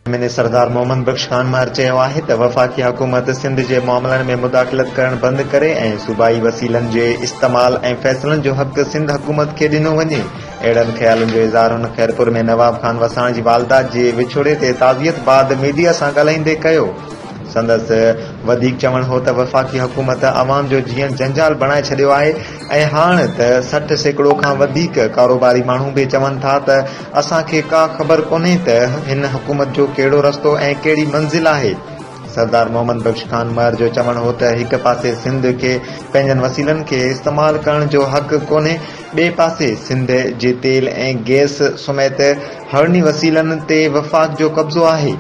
मैंने सरदार मोहम्मद बख्श खान मार चयो आहे त वफ़ाक़ी हुकूमत सिंध जे मामलनि में मुदाख़लत करण बंदि करे ऐं सूबाई वसीलनि जे इस्तेमाल ऐं फ़ैसिलनि जो हक़ सिंध हुकूमत खे ॾिनो वञे। अहिड़नि ख़्यालनि जो इज़हार हुन ख़ैरपुर में नवाब खान वसाण जी वालदा जे विछोड़े ते ताज़ियत बाद मीडिया सां ॻाल्हाईंदे कयो। संदसि वधीक चवण हो त वफ़ाक़ी हुकूमत अवाम जो जीअं जंजाल बणाए छॾियो आहे ऐं हाणे त 60% खां वधीक कारोबारी माण्हू बि चवनि था त असांखे का ख़बर कोन्हे त हिन हुकूमत जो कहिड़ो रस्तो ऐं कहिड़ी मंज़िल आहे। सरदार मोहम्मद बख्श खान मर जो चवण हो त हिक पासे सिंध खे पंहिंजनि वसीलनि खे इस्तेमाल करण जो हक़ कोन्हे, ॿिए पासे सिंध जे तेल ऐं गैस समेत हरणी वसीलनि ते वफ़ाक़ जो कब्ज़ो आहे।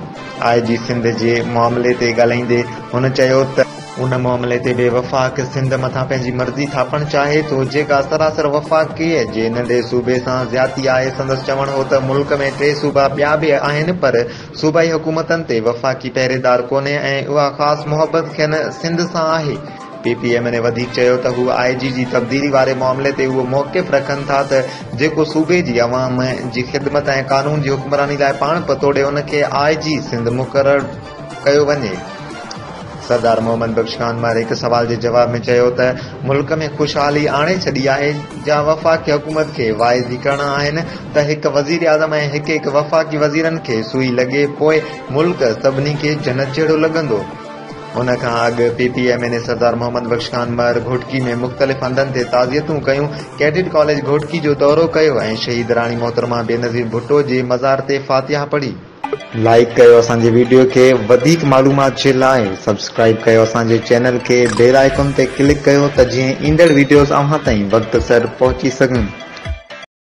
IG सिंध जे मामले ते ॻाल्हाईंदे हुन चयो त उन मामले ते बि वफ़ाक़ सिंध मथां पंहिंजी मर्ज़ी थापणु चाहे थो जेका सरासर वफ़ाक़ीअ जे नंढे सूबे सां ज़्यादती आहे। संदसि चवण हो त मुल्क में 3 सूबा ॿिया बि आहिनि पर सूबाई हुकूमतनि ते वफ़ाक़ी पहिरेदार कोन्हे ऐं उहा ख़ासि मोहबत खेनि सिंध सां आहे। PPM ने वधीक चयो त हू IG जी तब्दीली वारे मामले ते उहो मौक़िफ़ रखनि था त जेको सूबे जी अवाम जी ख़िदमत ऐं क़ानून जी हुक्मरानी लाइ पाण पतोड़े उनखे IG सिंध मुक़ररु कयो वञे। सरदार मोहम्मद बख्श खान मार हिकु सवाल जे जवाब में चयो त मुल्क में ख़ुशहाली आणे छॾी आहे जा वफ़ाक़ी हुकूमत खे वाइदी करणा आहिनि त हिकु वज़ीर आज़म ऐं हिकु वफ़ाक़ी वज़ीरनि खे सुई लॻे पोइ मुल्क सभिनी खे जन्नत जहिड़ो लॻंदो। उन खां अॻु PPM ने सरदार मोहम्मद बख्श खान मर घोटकी में मुख़्तलिफ़ हंधनि ते ताज़ियतूं कयूं, कैडेट कॉलेज घोटकी जो दौरो कयो ऐं शहीद राणी मोहतरमा बेनज़ीर भुट्टो जे मज़ार ते फ़ातिहा पढ़ी। लाइक कयो असांजे वीडियो खे, वधीक मालूमात जे लाइ सब्सक्राइब कयो असांजे चैनल खे, बेल आइकन ते क्लिक कयो त जीअं ईंदड़ वीडियोज़ अव्हां ताईं वक़्त सर पहुची सघनि।